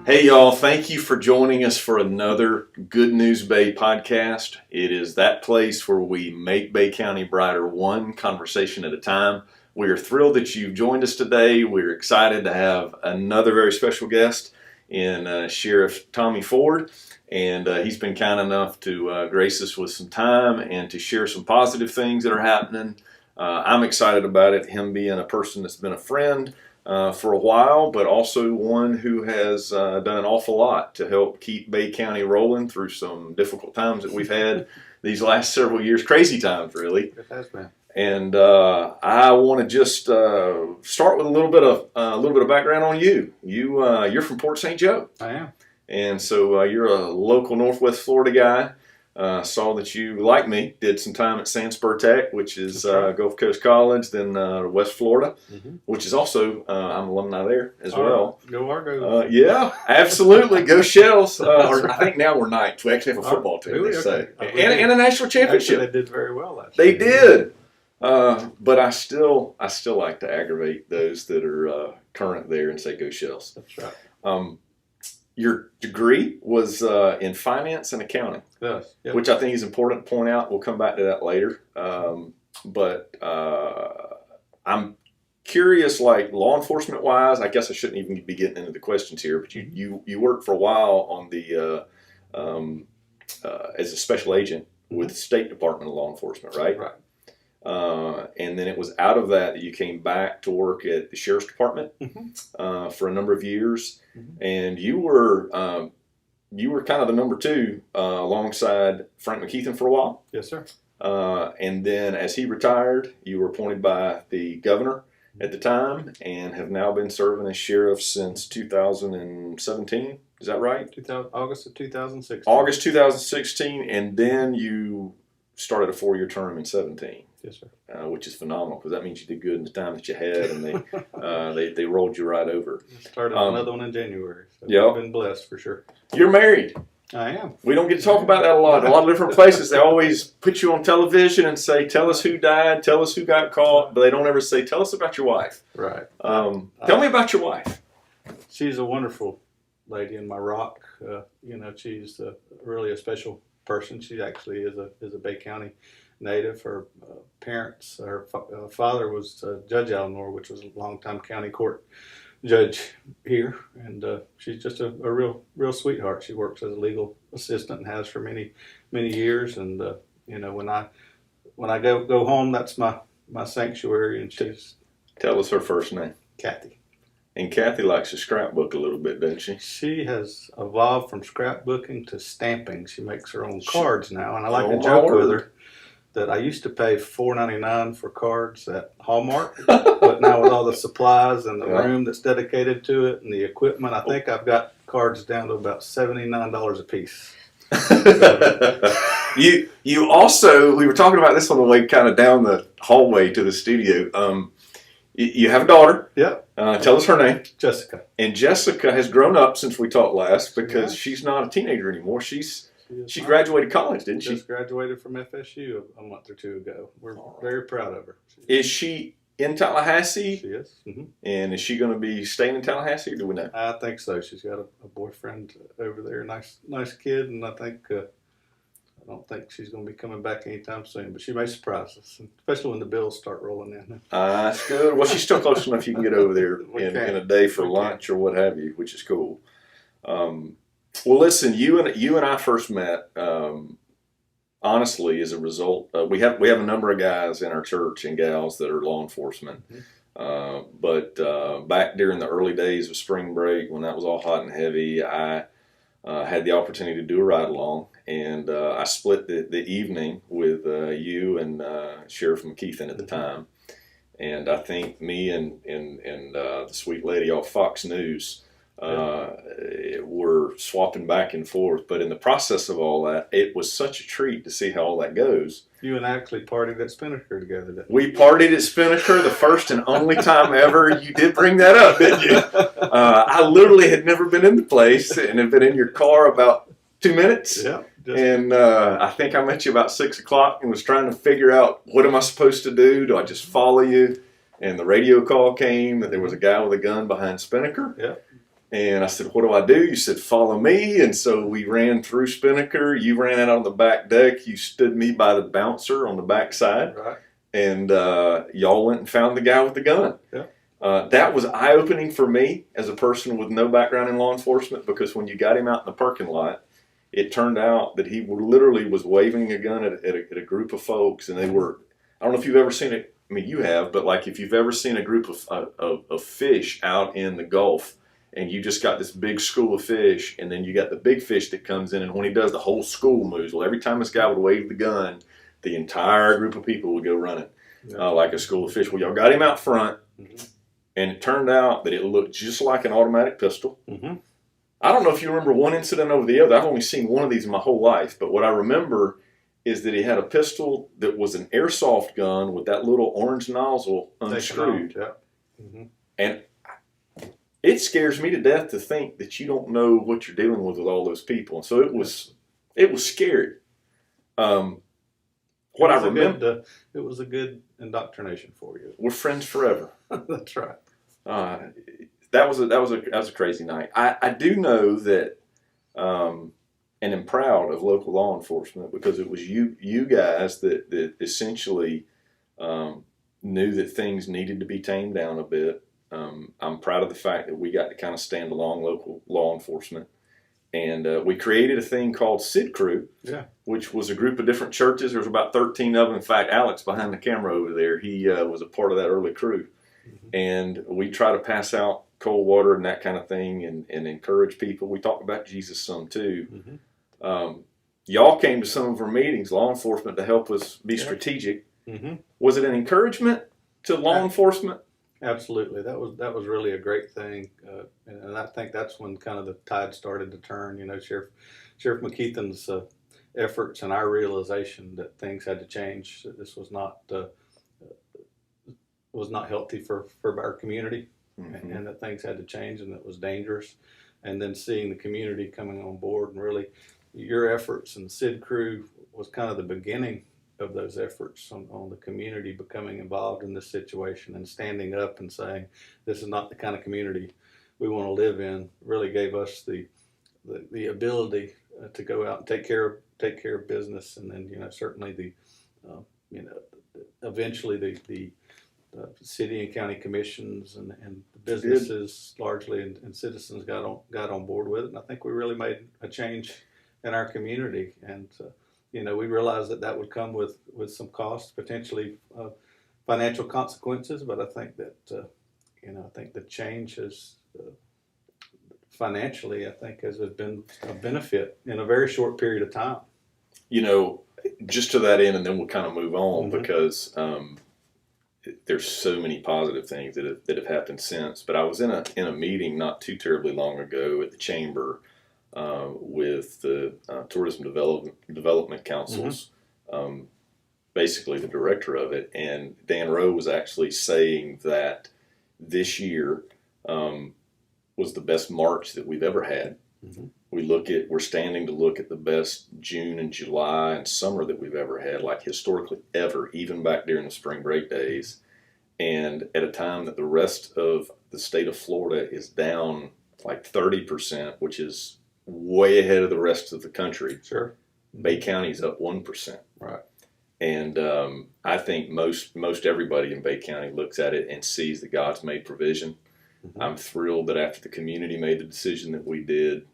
Hey y'all, thank you for joining us for another Good News Bay podcast. It is that place where we make Bay County brighter one conversation at a time. We are thrilled that you've joined us today. We're excited to have another very special guest in Sheriff Tommy Ford. And he's been kind enough to grace us with some time and to share some positive things that are happening. I'm excited about it, him being a person that's been a friend for a while, but also one who has done an awful lot to help keep Bay County rolling through some difficult times that we've had these last several years. Crazy times, really. It has been. And I want to just start with a little bit of background on you. You're from Port St. Joe. I am. And so you're a local Northwest Florida guy. Saw that you, like me, did some time at Sanspur Tech, which is Gulf Coast College, then West Florida, which is also, I'm an alumni there as well. Go Argos. Yeah, absolutely. Go Shells. I think now we're Knights. We actually have a football team, really? they say. Okay. And a national championship. Actually, they did very well last They year. did. But I still like to aggravate those that are current there and say go Shells. That's right. Your degree was in finance and accounting, Yes. Yep. which I think is important to point out. We'll come back to that later. But I'm curious, like law enforcement wise, I guess I shouldn't even be getting into the questions here, but you worked for a while on the as a special agent with the State Department of Law Enforcement, right? Right. And then it was out of that you came back to work at the Sheriff's Department for a number of years, and you were kind of the number two alongside Frank McKeithen for a while. Yes, sir. And then as he retired, you were appointed by the governor at the time and have now been serving as sheriff since 2017. Is that right? August of 2016. August 2016, and then you started a 4-year term in 17. Yes, sir. Which is phenomenal because that means you did good in the time that you had, and they rolled you right over. Started another one in January. So Yep. I've been blessed for sure. You're married. I am. We don't get to talk about that a lot. A lot of different places, they always put you on television and say, tell us who died, tell us who got caught, but they don't ever say, tell us about your wife. Right. Tell me about your wife. She's a wonderful lady in my rock. She's really a special person. She actually is a Bay County native. Her parents, her father was Judge Allenor, which was a longtime county court judge here, and she's just a real sweetheart. She works as a legal assistant and has for many years. And when I go home, that's my sanctuary. And she's Tell us her first name. Kathy. And Kathy likes to scrapbook a little bit, doesn't she? She has evolved from scrapbooking to stamping. She makes her own cards now, and I like Oh, to joke my with word. her that I used to pay $4.99 for cards at Hallmark, but now with all the supplies and the Yeah. room that's dedicated to it and the equipment, I think I've got cards down to about $79 a piece. You also, we were talking about this on the way kind of down the hallway to the studio. You have a daughter. Yep. Tell us her name. Jessica. And Jessica has grown up since we talked last because Yeah. she's not a teenager anymore. She She graduated college, didn't she? just graduated from FSU a month or two ago. We're very proud of her. Is she in Tallahassee? She is. And is she going to be staying in Tallahassee, or do we know? I think so. She's got a boyfriend over there, nice kid, and I don't think she's going to be coming back anytime soon. But she may surprise us, especially when the bills start rolling in. That's good. Well, she's still close enough you can get over there in a day for We lunch or what have you, which is cool. Well, listen, you and I first met, honestly, as a result. We have a number of guys in our church and gals that are law enforcement. But back during the early days of spring break, when that was all hot and heavy, I had the opportunity to do a ride along, and I split the evening with you and Sheriff McKeithen at the time. And I think me and the sweet lady off Fox News were swapping back and forth. But in the process of all that, it was such a treat to see how all that goes. You and I actually partied at Spinnaker together, didn't We partied at Spinnaker, the first and only time ever. You did bring that up, didn't you? I literally had never been in the place and had been in your car about 2 minutes. Yeah. And I think I met you about 6 o'clock and was trying to figure out, what am I supposed to do? Do I just follow you? And the radio call came that there was a guy with a gun behind Spinnaker. Yeah. And I said, what do I do? You said, follow me. And so we ran through Spinnaker. You ran out on the back deck. You stood me by the bouncer on the back side. Right. And y'all went and found the guy with the gun. Yeah. That was eye-opening for me as a person with no background in law enforcement, because when you got him out in the parking lot, it turned out that he literally was waving a gun at a group of folks, and they were, I don't know if you've ever seen it, I mean, you have, but like if you've ever seen a group of fish out in the Gulf, and you just got this big school of fish, and then you got the big fish that comes in, and when he does, the whole school moves. Well, every time this guy would wave the gun, the entire group of people would go running like a school of fish. Well, y'all got him out front, and it turned out that it looked just like an automatic pistol. I don't know if you remember one incident over the other. I've only seen one of these in my whole life, but what I remember is that he had a pistol that was an airsoft gun with that little orange nozzle unscrewed. And it scares me to death to think that you don't know what you're dealing with all those people. And so it was scary. What I remember, it was a good indoctrination for you. We're friends forever. That's right. That was a crazy night. I do know that, and am proud of local law enforcement, because it was you guys that essentially knew that things needed to be tamed down a bit. I'm proud of the fact that we got to kind of stand along local law enforcement. And we created a thing called SID Crew, which was a group of different churches. There was about 13 of them. In fact, Alex behind the camera over there, he was a part of that early crew. And we try to pass out cold water and that kind of thing, and encourage people. We talk about Jesus some too. Y'all came to some of our meetings, law enforcement, to help us be strategic. Was it an encouragement to law enforcement? Absolutely. That was really a great thing, and I think that's when kind of the tide started to turn. You know, Sheriff McKeithen's efforts and our realization that things had to change. That this was not healthy for our community, and that things had to change, and it was dangerous. And then seeing the community coming on board, and really your efforts and the SID Crew was kind of the beginning of those efforts on the community becoming involved in this situation and standing up and saying, this is not the kind of community we want to live in, really gave us the ability to go out and take care of business. And then, you know, certainly eventually the city and county commissions and the businesses largely and citizens got on board with it. And I think we really made a change in our community. And you know, we realized that would come with some costs, potentially financial consequences. But I think that I think the change has financially, I think, has been a benefit in a very short period of time. You know, just to that end, and then we'll kind of move on because there's so many positive things that have happened since. But I was in a meeting not too terribly long ago at the chamber with the Tourism Development Council's basically the director of it, and Dan Rowe was actually saying that this year was the best March that we've ever had. We're standing to look at the best June and July and summer that we've ever had, like historically ever, even back during the spring break days. And at a time that the rest of the state of Florida is down like 30%, which is way ahead of the rest of the country. Sure. Bay County's up 1%. Right. And I think most everybody in Bay County looks at it and sees that God's made provision. I'm thrilled that after the community made the decision that we did,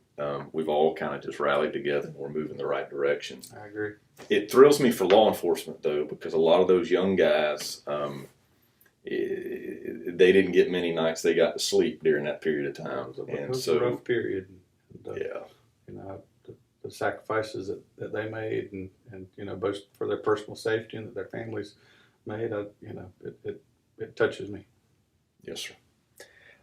we've all kind of just rallied together and we're moving the right direction. I agree. It thrills me for law enforcement, though, because a lot of those young guys, they didn't get many nights they got to sleep during that period of time. It was a rough period. Yeah. You know, the sacrifices that they made and you know, both for their personal safety and that their families made, it touches me. Yes, sir.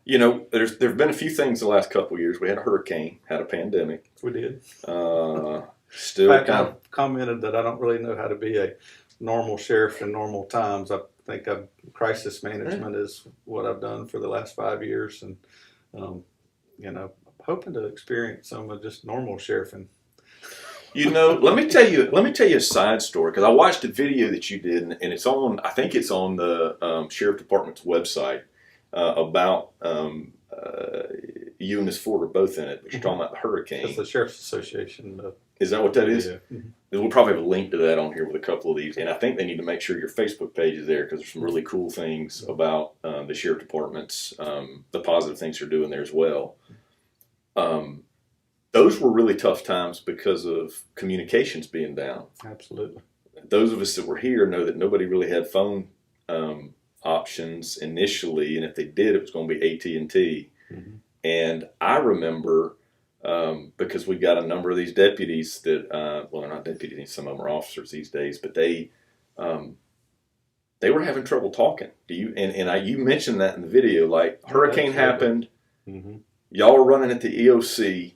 You know, there've been a few things the last couple of years. We had a hurricane, had a pandemic. We did. Still I've commented that I don't really know how to be a normal sheriff in normal times. I think crisis management is what I've done for the last 5 years, and you know, hoping to experience some of just normal sheriffing. You know, let me tell you a side story, because I watched a video that you did, and it's on. I think it's on the sheriff department's website about you and Miss Ford are both in it, but you're talking about the hurricane. It's the Sheriff's Association. Is that what that is? Yeah. We'll probably have a link to that on here with a couple of these. And I think they need to make sure your Facebook page is there because there's some really cool things about the sheriff departments, the positive things they're doing there as well. Those were really tough times because of communications being down. Absolutely. Those of us that were here know that nobody really had phone options initially, and if they did, it was going to be AT&T. Mm-hmm. And I remember because we got a number of these deputies that, well, they're not deputies, some of them are officers these days, but they were having trouble talking. You mentioned that in the video, like hurricane happened, mm-hmm. y'all were running at the EOC.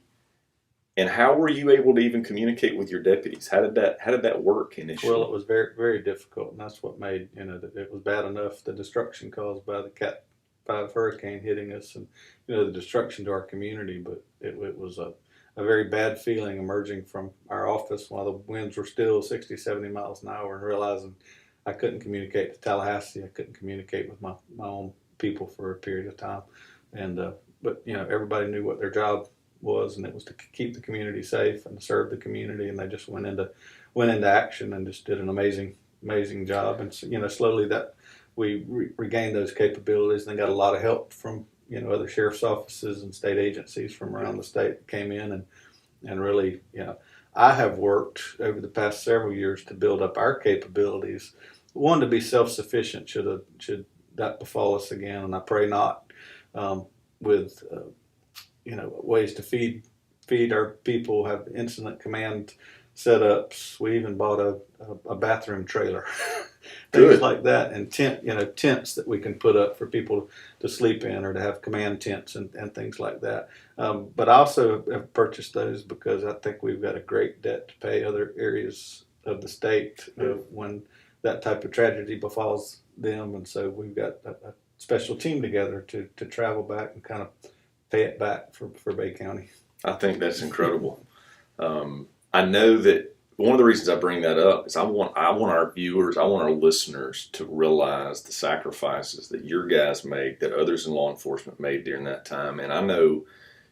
And how were you able to even communicate with your deputies? How did that work initially? Well, it was very, very difficult, and that's what made it was bad enough the destruction caused by the Cat 5 hurricane hitting us, and the destruction to our community. But it was a very bad feeling emerging from our office while the winds were still 60, 70 miles an hour, and realizing I couldn't communicate to Tallahassee. I couldn't communicate with my own people for a period of time, and but everybody knew what their job was, and it was to keep the community safe and serve the community, and they just went into action and just did an amazing job. And slowly that we regained those capabilities, and got a lot of help from other sheriff's offices and state agencies from around the state that came in and really I have worked over the past several years to build up our capabilities. One, to be self-sufficient should that befall us again, and I pray not, with ways to feed our people, have incident command setups. We even bought a bathroom trailer, things like that, and tents that we can put up for people to sleep in, or to have command tents and things like that. But I also have purchased those because I think we've got a great debt to pay other areas of the state when that type of tragedy befalls them, and so we've got a special team together to travel back and kind of pay it back for Bay County. I think that's incredible. I know that one of the reasons I bring that up is I want our viewers, I want our listeners to realize the sacrifices that your guys make, that others in law enforcement made during that time. And I know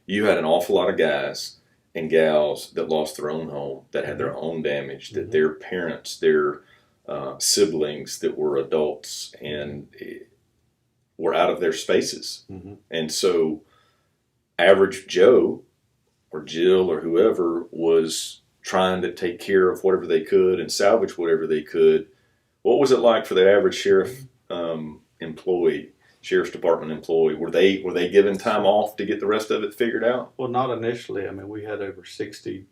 you had an awful lot of guys and gals that lost their own home, that had their own damage, that their parents, their siblings that were adults and were out of their spaces. Mm-hmm. And so average Joe or Jill or whoever was trying to take care of whatever they could and salvage whatever they could. What was it like for the average sheriff's department employee? Were they given time off to get the rest of it figured out? Well, not initially. I mean, we had over 60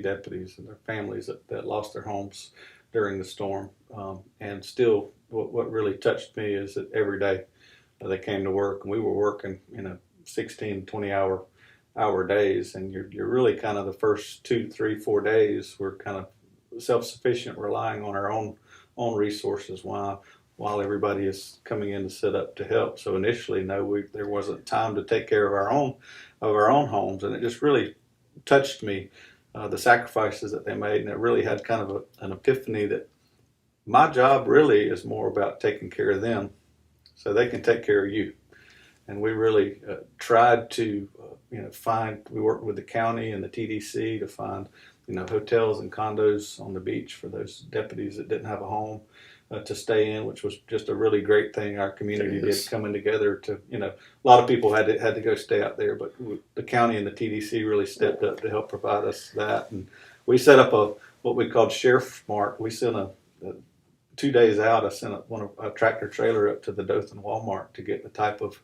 deputies and their families that lost their homes during the storm. And still, what really touched me is that every day they came to work, and we were working 16, 20-hour days, and you're really kind of the first 2, 3, 4 days we're kind of self-sufficient, relying on our own resources while everybody is coming in to set up to help. So initially, there wasn't time to take care of our own homes, and it just really touched me, the sacrifices that they made, and it really had kind of an epiphany that my job really is more about taking care of them so they can take care of you. And we really tried to, we worked with the county and the TDC to find, hotels and condos on the beach for those deputies that didn't have a home to stay in, which was just a really great thing our community did, coming together to, a lot of people had to go stay out there, but the county and the TDC really stepped up to help provide us that. And we set up what we called Sheriff Mart. We sent 2 days out, I sent a tractor trailer up to the Dothan Walmart to get the type of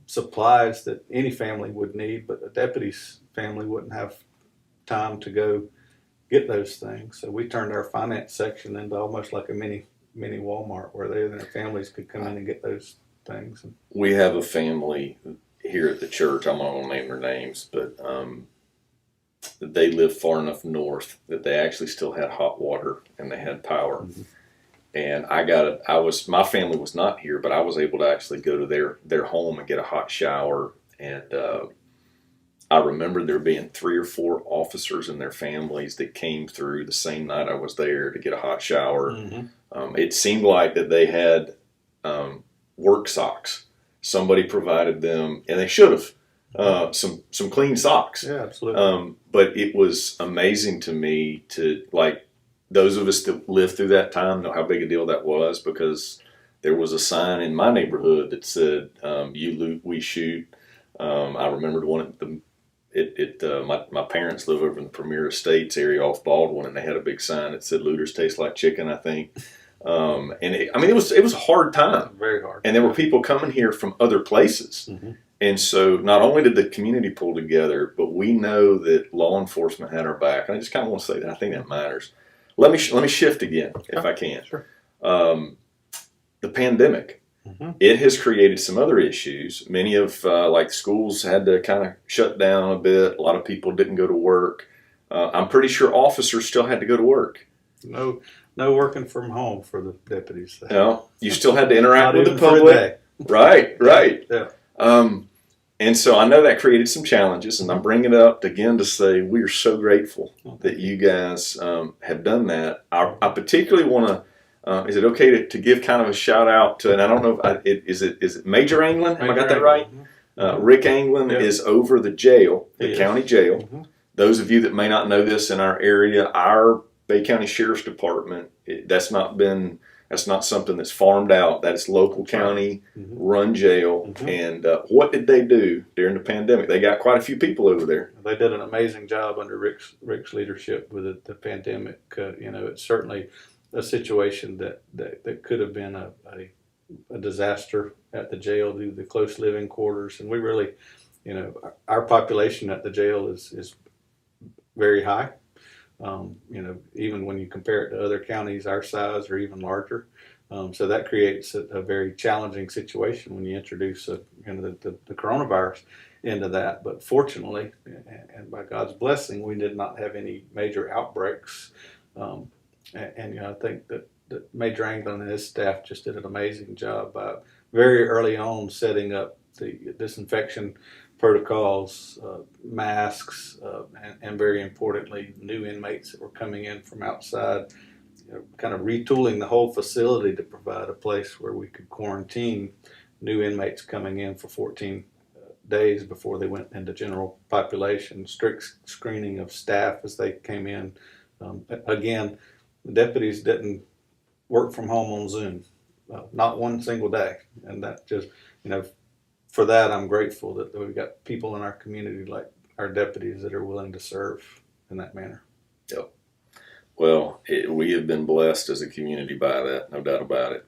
supplies that any family would need, but a deputy's family wouldn't have time to go get those things. So we turned our finance section into almost like a mini Walmart, where they and their families could come in and get those things. We have a family here at the church. I'm not going to name their names, but they live far enough north that they actually still had hot water and they had power. Mm-hmm. And my family was not here, but I was able to actually go to their home and get a hot shower. And I remember there being 3 or 4 officers and their families that came through the same night I was there to get a hot shower. Mm-hmm. It seemed like that they had work socks. Somebody provided them, and they should have. some clean socks. Yeah, absolutely. But it was amazing to me to, like, those of us that lived through that time know how big a deal that was, because there was a sign in my neighborhood that said, "You loot, we shoot." I remembered one at my parents live over in the Premier Estates area off Baldwin, and they had a big sign that said "Looters taste like chicken," I think. And it was a hard time, Very hard. and there were people coming here from other places. Mm-hmm. And so not only did the community pull together, but we know that law enforcement had our back. And I just kind of want to say that I think that matters. Let me shift again, if I can. Sure. The pandemic, it has created some other issues. Many of like schools had to kind of shut down a bit. A lot of people didn't go to work. I'm pretty sure officers still had to go to work. No working from home for the deputies. You still had to interact with the Not even for a public. day. Right. Yeah. And so I know that created some challenges, and I'm bringing it up again to say we are so grateful that you guys have done that. I particularly want to, is it okay to give kind of a shout out to, and I don't know, is it Major Anglin? Have I got that right? Rick Anglin is over the jail, the county jail. Mm-hmm. Those of you that may not know this in our area, our Bay County Sheriff's Department, that's not something that's farmed out. That is local county run jail. And what did they do during the pandemic? They got quite a few people over there. They did an amazing job under Rick's leadership with the pandemic. It's certainly a situation that could have been a disaster at the jail due to the close living quarters. And we really, our population at the jail is very high. Even when you compare it to other counties our size or even larger. So that creates a very challenging situation when you introduce the coronavirus into that. But fortunately, and by God's blessing, we did not have any major outbreaks. I think that Major Anglin and his staff just did an amazing job by very early on setting up the disinfection protocols, masks, and very importantly, new inmates that were coming in from outside, kind of retooling the whole facility to provide a place where we could quarantine new inmates coming in for 14 days before they went into general population, strict screening of staff as they came in. Again, the deputies didn't work from home on Zoom, not one single day. And that just, for that, I'm grateful that we've got people in our community like our deputies that are willing to serve in that manner. Yep. Well, we have been blessed as a community by that, no doubt about it.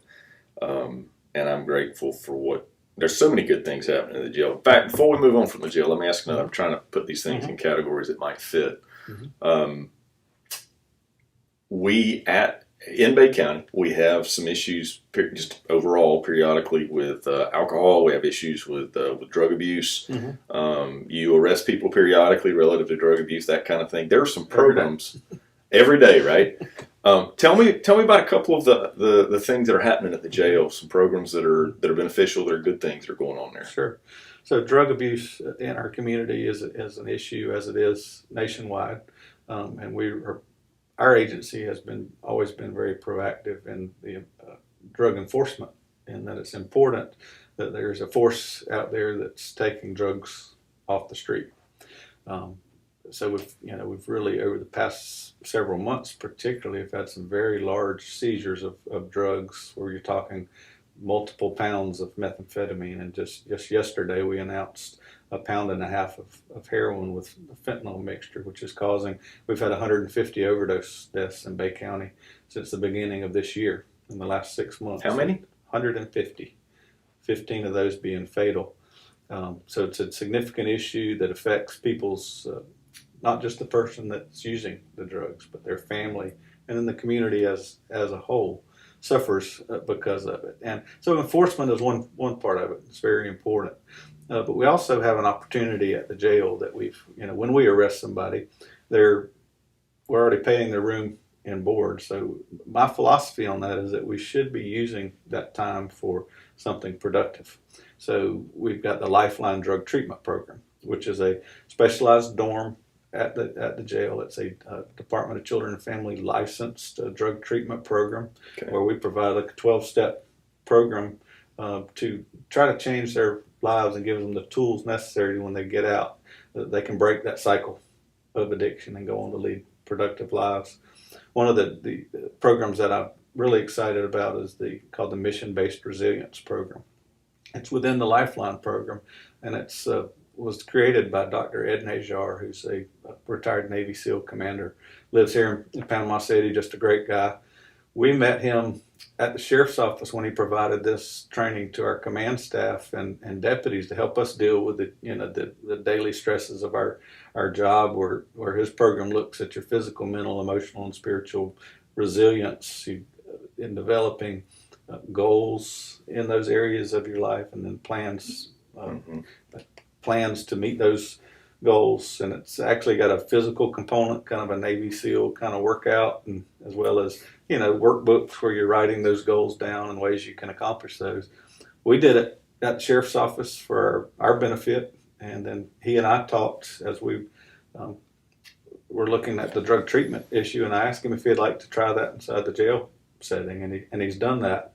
And I'm grateful for there's so many good things happening in the jail. In fact, before we move on from the jail, let me ask another. I'm trying to put these things in categories that might fit. In Bay County, we have some issues just overall periodically with alcohol. We have issues with drug abuse. You arrest people periodically relative to drug abuse, that kind of thing. There are some programs every day, right? Tell me about a couple of the things that are happening at the jail. Some programs that are beneficial, that are good things that are going on there. Sure. So drug abuse in our community is an issue as it is nationwide, and our agency has always been very proactive in the drug enforcement, and that it's important that there's a force out there that's taking drugs off the street. So we've really, over the past several months particularly, have had some very large seizures of drugs where you're talking multiple pounds of methamphetamine. And just yesterday we announced 1.5 pounds of heroin with a fentanyl mixture, which is we've had 150 overdose deaths in Bay County since the beginning of this year in the last 6 months. How many? 150. 15 of those being fatal. So it's a significant issue that affects people's, not just the person that's using the drugs, but their family, and then the community as a whole suffers because of it. And so enforcement is one part of it. It's very important. But we also have an opportunity at the jail that when we arrest somebody, we're already paying their room and board. So my philosophy on that is that we should be using that time for something productive. So we've got the Lifeline Drug Treatment Program, which is a specialized dorm at the jail. It's a Department of Children and Family licensed drug treatment program, where we provide a 12-step program to try to change their lives and gives them the tools necessary when they get out, that they can break that cycle of addiction and go on to lead productive lives. One of the programs that I'm really excited about is called the Mission-Based Resilience Program. It's within the Lifeline program, and it's was created by Dr. Ed Najar, who's a retired Navy SEAL commander, lives here in Panama City, just a great guy. We met him at the sheriff's office when he provided this training to our command staff and deputies to help us deal with the daily stresses of our job, where his program looks at your physical, mental, emotional, and spiritual resilience in developing goals in those areas of your life, and then plans to meet those goals. And it's actually got a physical component, kind of a Navy SEAL kind of workout, and as well as workbooks where you're writing those goals down and ways you can accomplish those. We did it at the sheriff's office for our benefit, and then he and I talked as we were looking at the drug treatment issue, and I asked him if he'd like to try that inside the jail setting, and he's done that.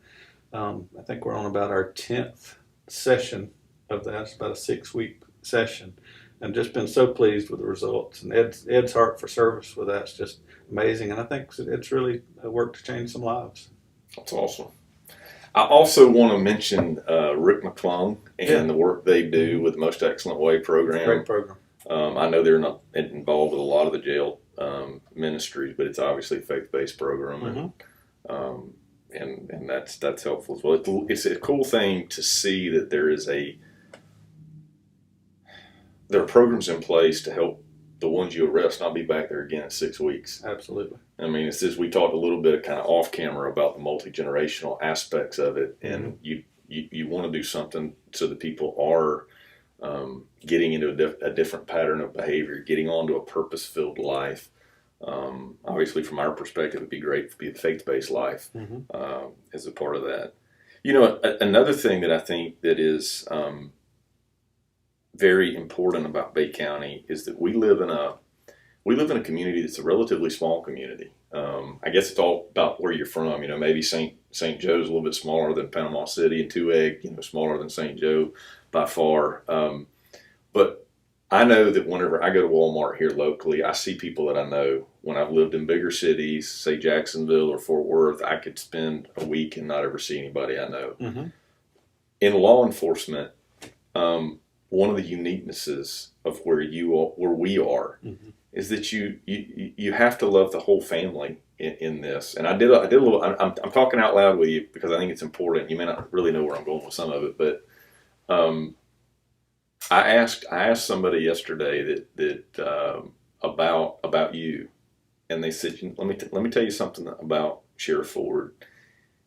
I think we're on about our 10th session of that. It's about a 6-week session, and just been so pleased with the results. And Ed's heart for service with that's just amazing, and I think it's really worked to change some lives. That's awesome. I also want to mention Rick McClung and the work they do with the Most Excellent Way program. Great program. I know they're not involved with a lot of the jail ministries, but it's obviously a faith-based program, and that's helpful as well. It's a cool thing to see that there are programs in place to help the ones you arrest not be back there again in 6 weeks. Absolutely. I mean, it's just, we talked a little bit kind of off camera about the multi-generational aspects of it, and you want to do something so that people are getting into a different pattern of behavior, getting onto a purpose-filled life. Obviously, from our perspective, it'd be great to be a faith-based life as a part of that. Another thing that I think that is very important about Bay County is that we live in a community that's a relatively small community. I guess it's all about where you're from. Maybe St. Joe's a little bit smaller than Panama City, and Two Egg, smaller than St. Joe by far. But I know that whenever I go to Walmart here locally, I see people that I know. When I've lived in bigger cities, say Jacksonville or Fort Worth, I could spend a week and not ever see anybody I know. In law enforcement, one of the uniquenesses of where we are is that you have to love the whole family in this. And I did a little. I'm talking out loud with you because I think it's important. You may not really know where I'm going with some of it, but I asked somebody yesterday that about you, and they said, let me tell you something about Sheriff Ford.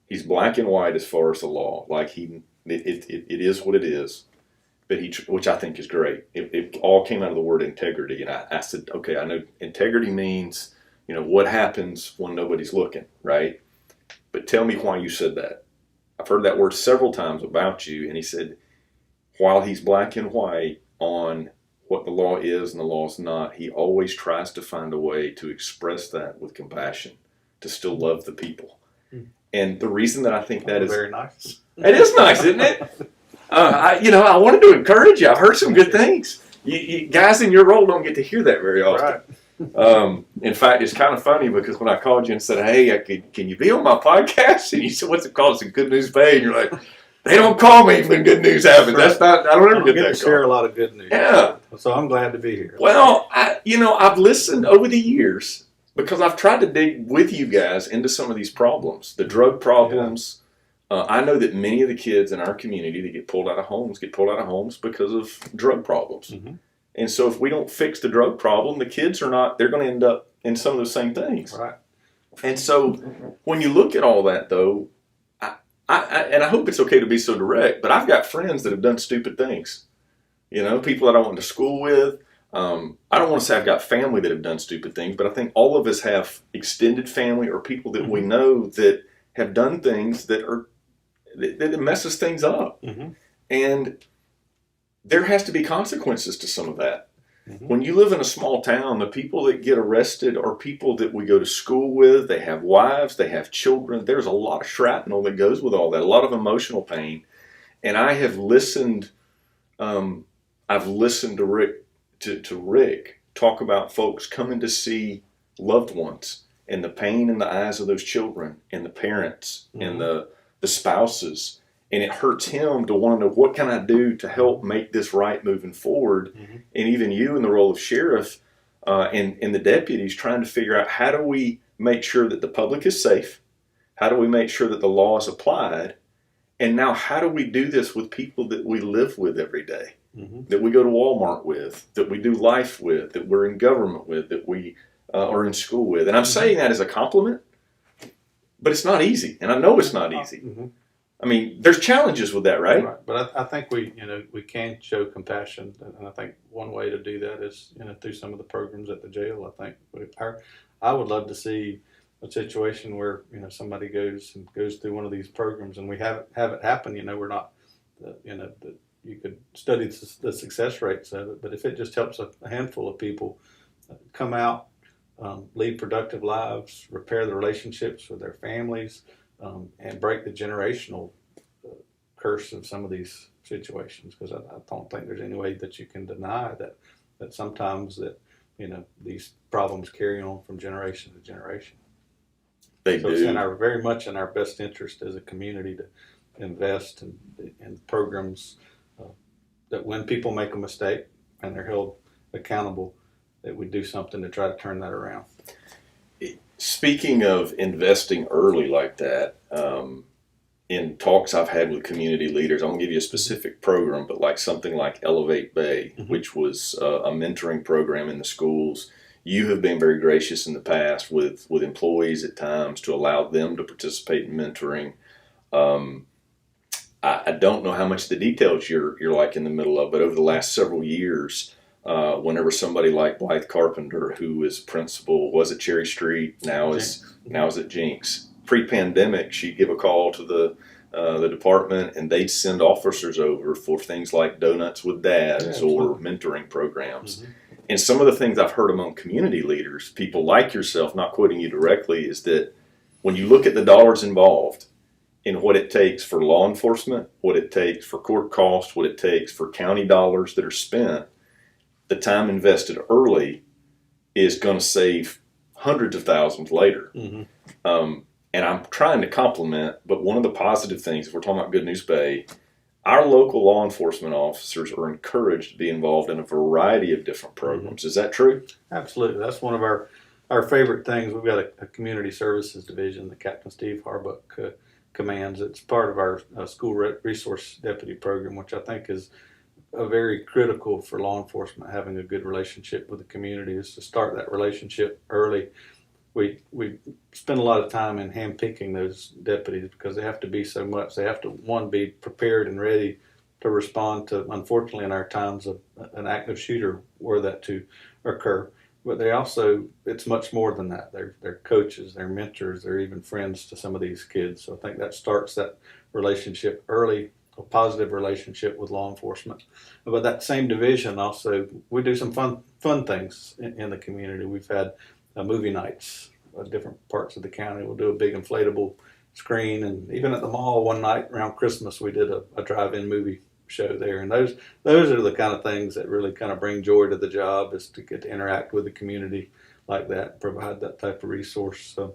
He's black and white as far as the law. Like it is what it is. But which I think is great. It all came out of the word integrity, and I said, okay, I know integrity means, what happens when nobody's looking, right? But tell me why you said that. I've heard that word several times about you, and he said, while he's black and white on what the law is and the law is not, he always tries to find a way to express that with compassion, to still love the people. And the reason that I think that is very nice. It is nice, isn't it? I wanted to encourage you. I've heard some good things. You guys in your role don't get to hear that very often. Right. In fact, it's kind of funny because when I called you and said, "Hey, can you be on my podcast?" and you said, "What's it called?" It's a Good News Bay, and you're like, "They don't call me when good news happens." Right. That's not. I don't ever get that call. Share a lot of good news. Yeah. So I'm glad to be here. Well, I've listened over the years because I've tried to dig with you guys into some of these problems, the drug problems. Yeah. I know that many of the kids in our community that get pulled out of homes because of drug problems. And so if we don't fix the drug problem, the kids they're going to end up in some of the same things. Right. And so when you look at all that, though, I hope it's okay to be so direct, but I've got friends that have done stupid things. People that I went to school with. I don't want to say I've got family that have done stupid things, but I think all of us have extended family or people that we know that have done things that messes things up. And there has to be consequences to some of that. When you live in a small town, the people that get arrested are people that we go to school with. They have wives, they have children. There's a lot of shrapnel that goes with all that, a lot of emotional pain. And I have listened I've listened to Rick talk about folks coming to see loved ones and the pain in the eyes of those children and the parents and the spouses. And it hurts him to want to know, what can I do to help make this right moving forward? And even you in the role of sheriff and the deputies trying to figure out, how do we make sure that the public is safe? How do we make sure that the law is applied? And now, how do we do this with people that we live with every day, that we go to Walmart with, that we do life with, that we're in government with, that we are in school with? And I'm saying that as a compliment, but it's not easy. And I know it's not easy. I mean, there's challenges with that, right? Right. But I think we can show compassion, and I think one way to do that is through some of the programs at the jail. I think I would love to see a situation where somebody goes through one of these programs, and we have it happen. We're not, you could study the success rates of it, but if it just helps a handful of people come out, lead productive lives, repair the relationships with their families, and break the generational curse of some of these situations, because I don't think there's any way that you can deny that sometimes that these problems carry on from generation to generation. They so do. It's very much in our best interest as a community to invest in programs that when people make a mistake and they're held accountable, that we do something to try to turn that around. Speaking of investing early like that, in talks I've had with community leaders, I won't give you a specific program, but like something like Elevate Bay, which was a mentoring program in the schools. You have been very gracious in the past with employees at times to allow them to participate in mentoring. I don't know how much the details you're like in the middle of, but over the last several years, whenever somebody like Blythe Carpenter, who is principal, was at Cherry Street, now is at Jinx. Pre-pandemic, she'd give a call to the department, and they'd send officers over for things like Donuts with Dads or mentoring programs. And some of the things I've heard among community leaders, people like yourself, not quoting you directly, is that when you look at the dollars involved in what it takes for law enforcement, what it takes for court costs, what it takes for county dollars that are spent, the time invested early is going to save hundreds of thousands later. And I'm trying to compliment, but one of the positive things, if we're talking about Good News Bay, our local law enforcement officers are encouraged to be involved in a variety of different programs. Is that true? Absolutely. That's one of our favorite things. We've got a community services division that Captain Steve Harbuck commands. It's part of our school resource deputy program, which I think is very critical for law enforcement, having a good relationship with the community, is to start that relationship early. We spend a lot of time in handpicking those deputies because they have to be so much. They have to, one, be prepared and ready to respond to, unfortunately, in our times of an active shooter, were that to occur. But they also, it's much more than that. They're coaches, they're mentors, they're even friends to some of these kids. So I think that starts that relationship early, a positive relationship with law enforcement. But that same division also, we do some fun things in the community. We've had movie nights, different parts of the county. We'll do a big inflatable screen, and even at the mall one night around Christmas, we did a drive-in movie show there. And those are the kind of things that really kind of bring joy to the job, is to get to interact with the community like that, provide that type of resource. So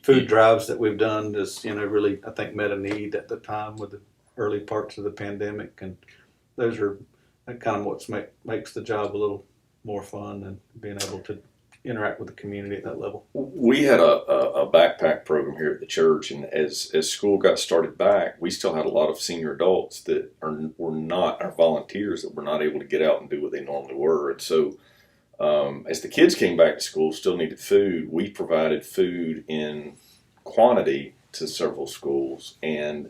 food drives that we've done is, really, I think, met a need at the time with the early parts of the pandemic, and those are kind of what makes the job a little more fun, and being able to interact with the community at that level. We had a backpack program here at the church, and as school got started back, we still had a lot of senior adults that were not our volunteers, that were not able to get out and do what they normally were. And so as the kids came back to school, still needed food, we provided food in quantity to several schools. And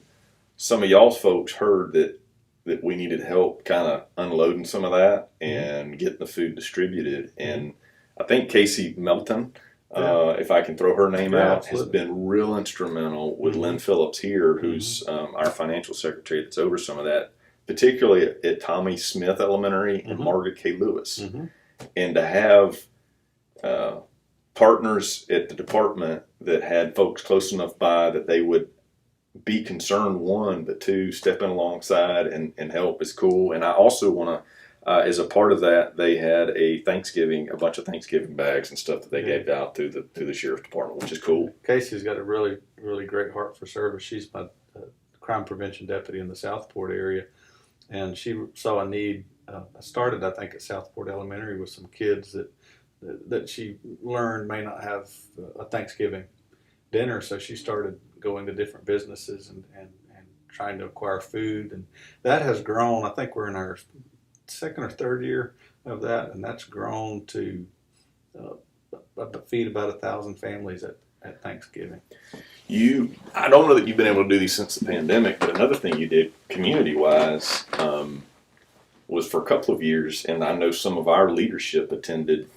some of y'all's folks heard that we needed help kind of unloading some of that and getting the food distributed. And I think Casey Melton, if I can throw her name out, has been real instrumental with Lynn Phillips here, who's our financial secretary that's over some of that, particularly at Tommy Smith Elementary and Margaret K. Lewis. And to have partners at the department that had folks close enough by that they would be concerned, one, but two, step in alongside and help is cool. And I also want to, as a part of that, they had a bunch of Thanksgiving bags and stuff that they gave out through the sheriff's department, which is cool. Casey's got a really, really great heart for service. She's my crime prevention deputy in the Southport area, and she saw a need. I started, I think, at Southport Elementary with some kids that she learned may not have a Thanksgiving dinner, so she started going to different businesses and trying to acquire food, and that has grown. I think we're in our second or third year of that, and that's grown to feed about 1,000 families at Thanksgiving. I don't know that you've been able to do these since the pandemic, but another thing you did community-wise was for a couple of years, and I know some of our leadership attended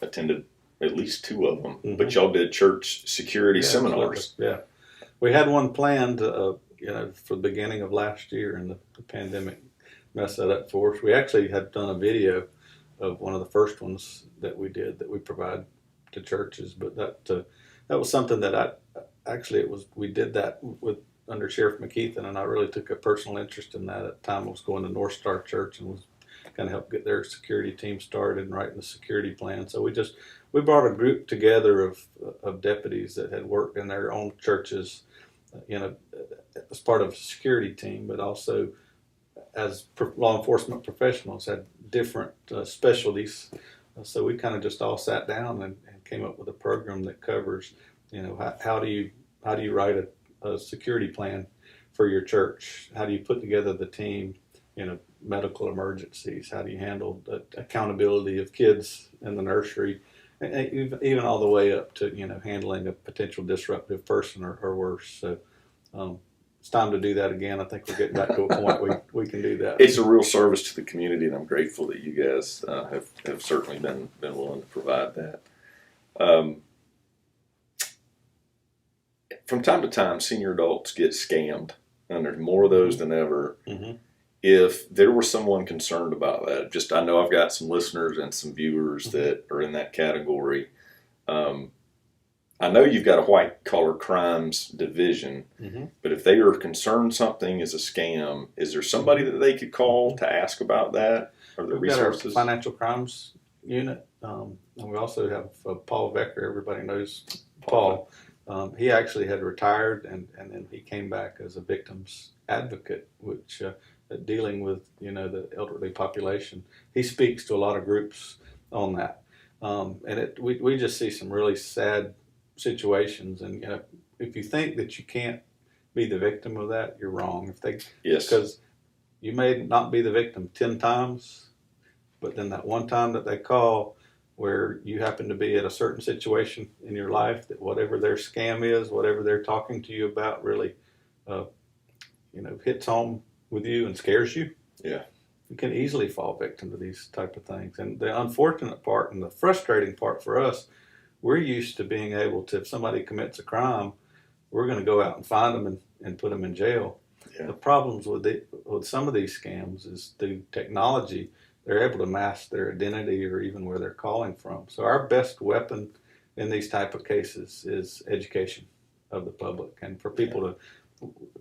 at least two of them, but y'all did church security seminars. Absolutely. Yeah. We had one planned, for the beginning of last year, and the pandemic messed that up for us. We actually had done a video of one of the first ones that we did that we provide to churches, but that was something that we did that under Sheriff McKeithen, and I really took a personal interest in that. At the time I was going to North Star Church and was kind of help get their security team started and writing the security plan. So we brought a group together of deputies that had worked in their own churches, as part of a security team, but also as law enforcement professionals, had different specialties. So we kind of just all sat down and came up with a program that covers, how do you write a security plan for your church? How do you put together the team? Medical emergencies. How do you handle the accountability of kids in the nursery, and even all the way up to handling a potential disruptive person or worse. So it's time to do that again. I think we're getting back to a point we can do that. It's a real service to the community, and I'm grateful that you guys have certainly been willing to provide that. From time to time, senior adults get scammed, and there's more of those than ever. Mm-hmm. If there was someone concerned about that, I know I've got some listeners and some viewers that are in that category. I know you've got a white collar crimes division, but if they are concerned something is a scam, is there somebody that they could call to ask about that? Or the resources? Got our financial crimes unit, and we also have Paul Becker. Everybody knows Paul. He actually had retired, and then he came back as a victims advocate, which dealing with the elderly population. He speaks to a lot of groups on that, and we just see some really sad situations. And if you think that you can't be the victim of that, you're wrong. Because you may not be the victim 10 times, but then that one time that they call where you happen to be at a certain situation in your life, that whatever their scam is, whatever they're talking to you about, really hits home with you and scares you. Yeah, you can easily fall victim to these type of things. And the unfortunate part and the frustrating part for us, we're used to being able to, if somebody commits a crime, we're going to go out and find them and put them in jail. Yeah. The problems with some of these scams is through technology, they're able to mask their identity or even where they're calling from. So our best weapon in these type of cases is education of the public. And for people to,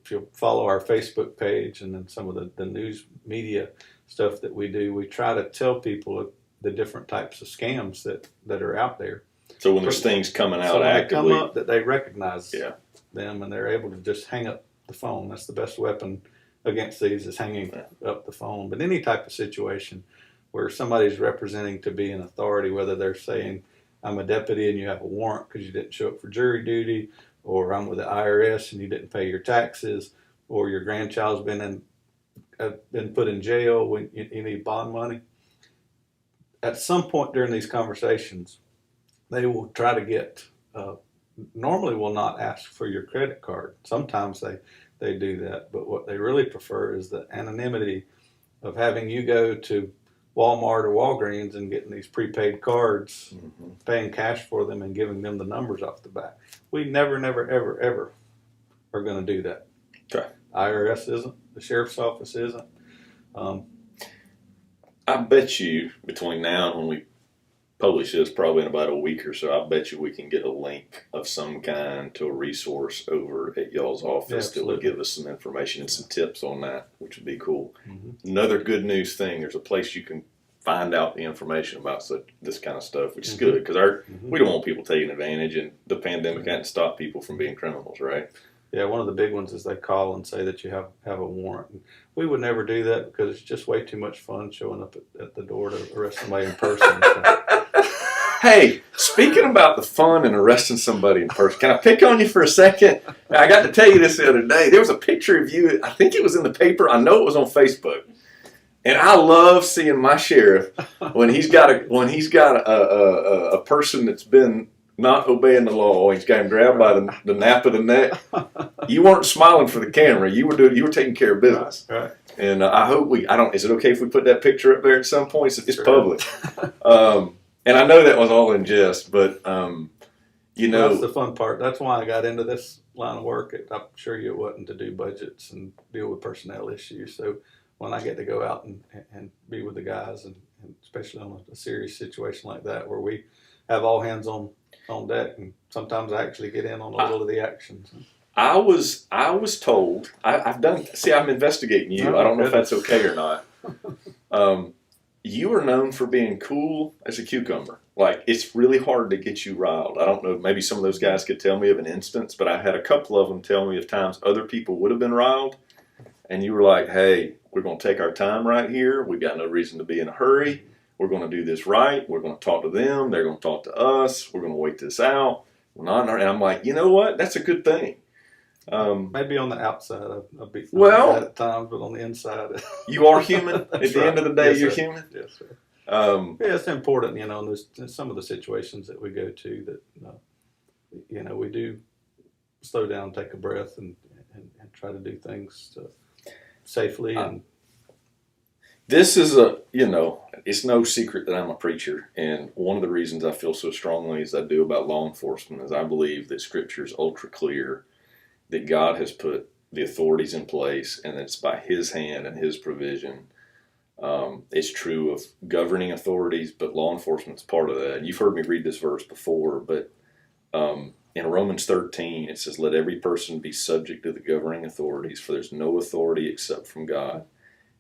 if you follow our Facebook page and then some of the news media stuff that we do, we try to tell people the different types of scams that are out there. So when there's things coming out when actively, they come up, that they recognize them and they're able to just hang up the phone. That's the best weapon against these, is hanging up the phone. But any type of situation where somebody's representing to be an authority, whether they're saying, I'm a deputy and you have a warrant because you didn't show up for jury duty, or I'm with the IRS and you didn't pay your taxes, or your grandchild's been put in jail when you need bond money. At some point during these conversations, they will try to get, normally will not ask for your credit card. Sometimes they do that, but what they really prefer is the anonymity of having you go to Walmart or Walgreens and getting these prepaid cards, paying cash for them and giving them the numbers off the back. We never, ever, ever are going to do that. Okay. IRS isn't. The sheriff's office isn't. I bet you between now and when we publish this probably in about a week or so, I bet you we can get a link of some kind to a resource over at y'all's office that will give us some information and some tips on that, which would be cool. Mm-hmm. Another good news thing, there's a place you can find out the information about this kind of stuff, which is good, because we don't want people taking advantage, and the pandemic hadn't stopped people from being criminals, right? Yeah, one of the big ones is they call and say that you have a warrant. And we would never do that because it's just way too much fun showing up at the door to arrest somebody in person. So. Hey, speaking about the fun and arresting somebody in person, can I pick on you for a second? I got to tell you this the other day. There was a picture of you. I think it was in the paper. I know it was on Facebook. And I love seeing my sheriff when he's got a person that's been not obeying the law. He's got him grabbed by the nape of the neck. You weren't smiling for the camera. You were taking care of business. Right. And I hope is it okay if we put that picture up there at some point? It's sure. Public. And I know that was all in jest, but that's the fun part. That's why I got into this line of work. I'm sure it wasn't to do budgets and deal with personnel issues. So when I get to go out and be with the guys, and especially on a serious situation like that, where we have all hands on deck, and sometimes I actually get in on a little of the action. So. I was told, I'm investigating you. I don't know if that's okay or not. You are known for being cool as a cucumber. Like, it's really hard to get you riled. I don't know, maybe some of those guys could tell me of an instance, but I had a couple of them tell me of times other people would have been riled, and you were like, hey, we're going to take our time right here. We've got no reason to be in a hurry. We're going to do this right. We're going to talk to them. They're going to talk to us. We're going to wait this out. We're not in a hurry. And I'm like, you know what? That's a good thing. Maybe on the outside, I'll be at times, but on the inside, you are human. At the end of the day, you're human. Yes, sir. Yeah, it's important, in some of the situations that we go to that, we do slow down, take a breath, and try to do things safely. And this is it's no secret that I'm a preacher, and one of the reasons I feel so strongly as I do about law enforcement is I believe that Scripture is ultra clear, that God has put the authorities in place, and it's by His hand and His provision. It's true of governing authorities, but law enforcement's part of that. And you've heard me read this verse before, but in Romans 13, it says, let every person be subject to the governing authorities, for there's no authority except from God.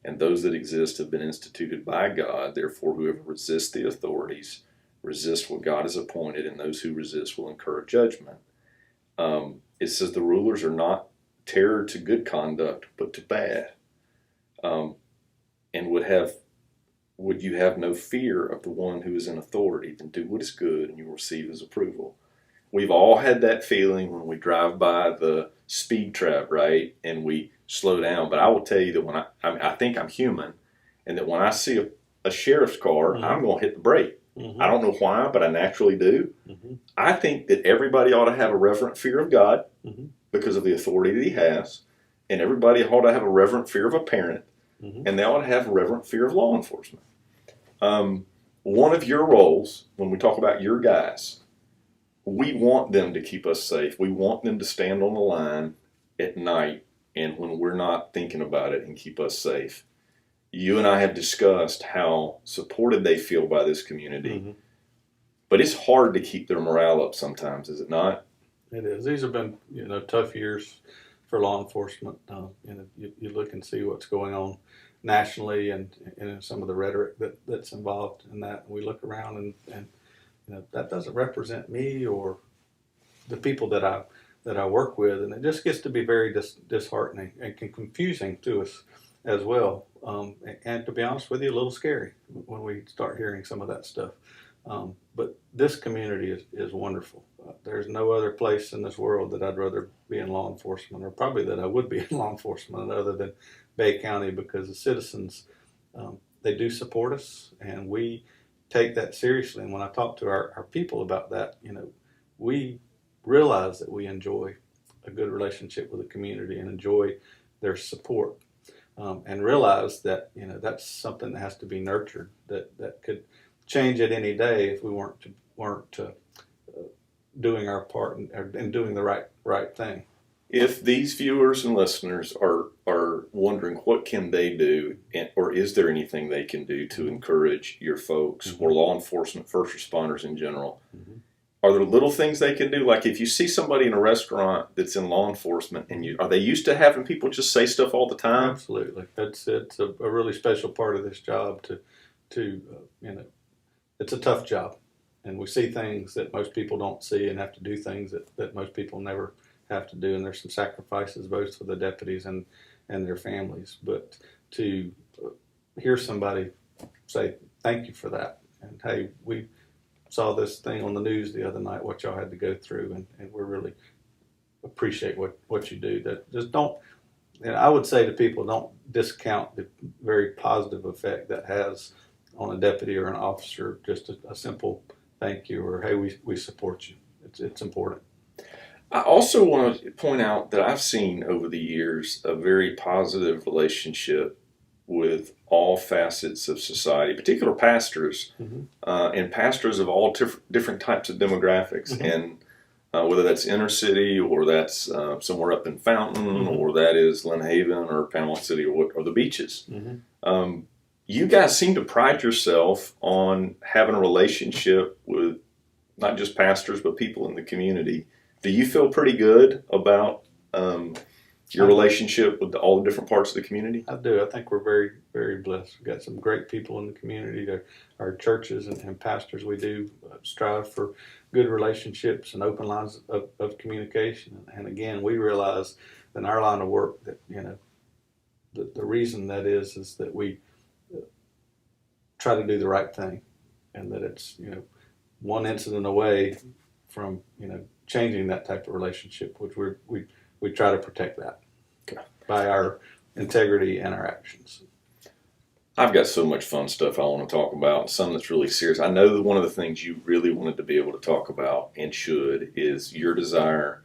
And those that exist have been instituted by God. Therefore, whoever resists the authorities resists what God has appointed, and those who resist will incur judgment. It says the rulers are not terror to good conduct, but to bad. And would you have no fear of the one who is in authority, then do what is good, and you will receive his approval. We've all had that feeling when we drive by the speed trap, right? And we slow down. But I will tell you that when I think I'm human, and that when I see a sheriff's car, I'm going to hit the brake. I don't know why, but I naturally do. I think that everybody ought to have a reverent fear of God because of the authority that He has. And everybody ought to have a reverent fear of a parent. And they ought to have a reverent fear of law enforcement. One of your roles, when we talk about your guys, we want them to keep us safe. We want them to stand on the line at night and when we're not thinking about it and keep us safe. You and I have discussed how supported they feel by this community. But it's hard to keep their morale up sometimes, is it not? It is. These have been, tough years for law enforcement. You look and see what's going on nationally and some of the rhetoric that's involved in that. We look around and that doesn't represent me or the people that I work with, and it just gets to be very disheartening and confusing to us as well. And to be honest with you, a little scary when we start hearing some of that stuff. But this community is wonderful. There's no other place in this world that I'd rather be in law enforcement, or probably that I would be in law enforcement other than Bay County, because the citizens, they do support us, and we take that seriously. And when I talk to our people about that, we realize that we enjoy a good relationship with the community and enjoy their support. And realize that that's something that has to be nurtured. That could change at any day if we weren't doing our part and doing the right thing. If these viewers and listeners are wondering what can they do, or is there anything they can do to encourage your folks or law enforcement, first responders in general, are there little things they can do? Like if you see somebody in a restaurant that's in law enforcement, and are they used to having people just say stuff all the time? Absolutely. It's a really special part of this job it's a tough job, and we see things that most people don't see and have to do things that most people never have to do, and there's some sacrifices both for the deputies and their families. But to hear somebody say thank you for that, and hey, we saw this thing on the news the other night, what y'all had to go through, and we really appreciate what you do. That just don't, and I would say to people, don't discount the very positive effect that has on a deputy or an officer, just a simple thank you or hey, we support you. It's important. I also want to point out that I've seen over the years a very positive relationship with all facets of society, particular pastors, and pastors of all different types of demographics, and whether that's inner city or that's somewhere up in Fountain, or that is Lynn Haven or Panama City or the beaches. You guys seem to pride yourself on having a relationship with not just pastors, but people in the community. Do you feel pretty good about your relationship with all the different parts of the community? I do. I think we're very, very blessed. We've got some great people in the community. Our churches and pastors, we do strive for good relationships and open lines of communication. And again, we realize in our line of work that, the reason that is that we try to do the right thing, and that it's, one incident away from, changing that type of relationship, which we try to protect that by our integrity and our actions. I've got so much fun stuff I want to talk about, some that's really serious. I know that one of the things you really wanted to be able to talk about, and should, is your desire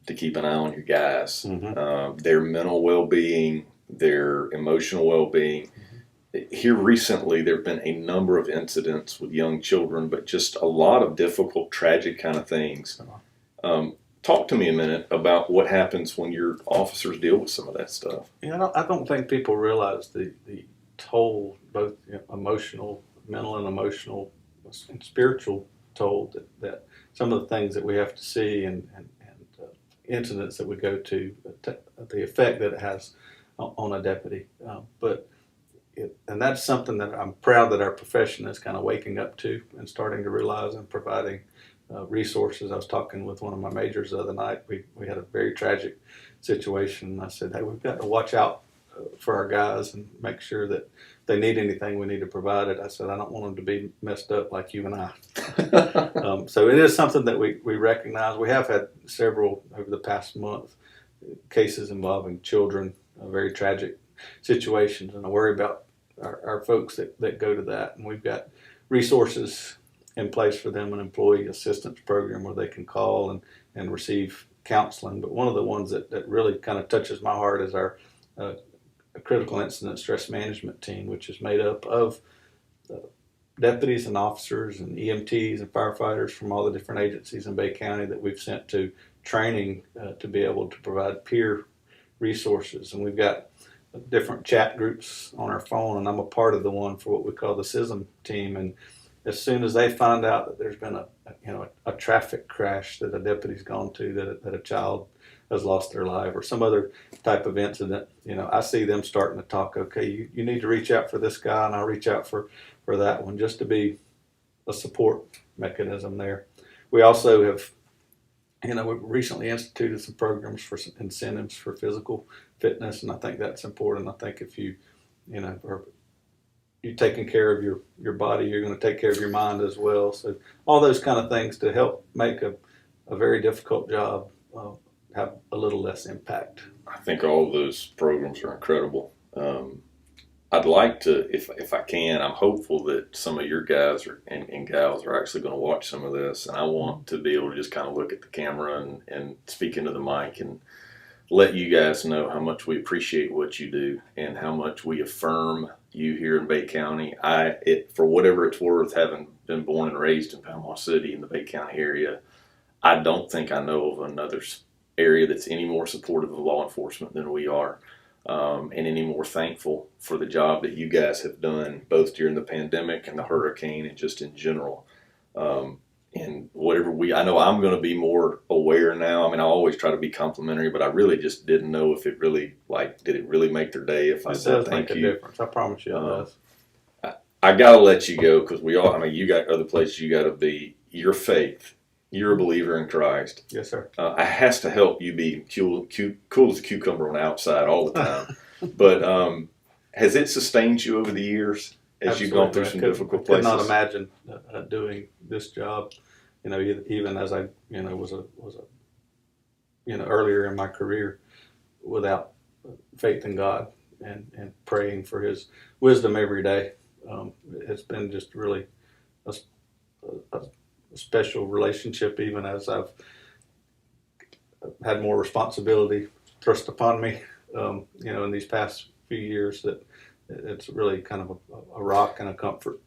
to keep an eye on your guys, their mental well-being, their emotional well-being. Here recently, there have been a number of incidents with young children, but just a lot of difficult, tragic kind of things. Talk to me a minute about what happens when your officers deal with some of that stuff. I don't think people realize the toll, both emotional, mental and emotional, and spiritual toll that some of the things that we have to see and incidents that we go to, the effect that it has on a deputy. And that's something that I'm proud that our profession is kind of waking up to and starting to realize, and providing resources. I was talking with one of my majors the other night. We had a very tragic situation, and I said, hey, we've got to watch out for our guys and make sure that if they need anything, we need to provide it. I said, I don't want them to be messed up like you and I. So it is something that we recognize. We have had several over the past month cases involving children, very tragic situations, and I worry about our folks that go to that. And we've got resources in place for them, an employee assistance program where they can call and receive counseling. But one of the ones that really kind of touches my heart is our critical incident stress management team, which is made up of deputies and officers and EMTs and firefighters from all the different agencies in Bay County that we've sent to training to be able to provide peer resources. And we've got different chat groups on our phone, and I'm a part of the one for what we call the SISM team. And as soon as they find out that there's been a traffic crash that a deputy's gone to, that a child has lost their life, or some other type of incident, I see them starting to talk, okay, you need to reach out for this guy, and I'll reach out for that one, just to be a support mechanism there. We also have, we've recently instituted some programs for some incentives for physical fitness, and I think that's important. I think if you're taking care of your body, you're going to take care of your mind as well. So all those kind of things to help make a very difficult job have a little less impact. I think all of those programs are incredible. I'd like to, if I can, I'm hopeful that some of your guys and gals are actually going to watch some of this, and I want to be able to just kind of look at the camera and speak into the mic and let you guys know how much we appreciate what you do and how much we affirm you here in Bay County. For whatever it's worth, having been born and raised in Panama City in the Bay County area, I don't think I know of another area that's any more supportive of law enforcement than we are, and any more thankful for the job that you guys have done, both during the pandemic and the hurricane and just in general. And whatever I know I'm going to be more aware now. I mean, I always try to be complimentary, but I really just didn't know if it really, did it really make their day if I said thank you? It does make a difference. I promise you it does. I got to let you go because you got other places you got to be. Your faith, you're a believer in Christ. Yes, sir. It has to help you be cool as a cucumber on the outside all the time. But has it sustained you over the years as Absolutely. you've gone through some difficult places? I could not imagine doing this job. Even as I was a earlier in my career, without faith in God and praying for His wisdom every day. It's been just really a special relationship, even as I've had more responsibility thrust upon me, in these past few years, that it's really kind of a rock and a comfort.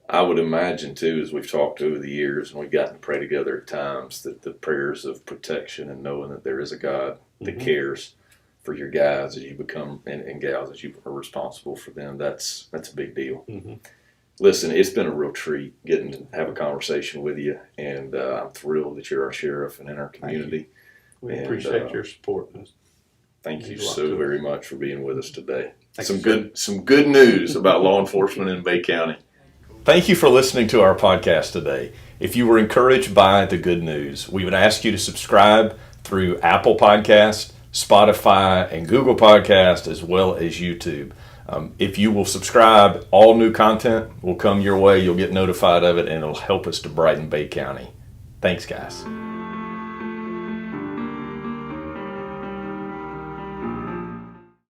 I would imagine, too, as we've talked over the years and we've gotten to pray together at times, that the prayers of protection and knowing that there is a God that cares for your guys as you become, and gals as you are responsible for them, that's a big deal. Mm-hmm. Listen, it's been a real treat getting to have a conversation with you, and I'm thrilled that you're our sheriff and in our community. We appreciate your support. Thank you so very much for being with us today. Some good news about law enforcement in Bay County. Thank you for listening to our podcast today. If you were encouraged by the good news, we would ask you to subscribe through Apple Podcast, Spotify, and Google Podcast, as well as YouTube. If you will subscribe, all new content will come your way. You'll get notified of it, and it'll help us to brighten Bay County. Thanks, guys.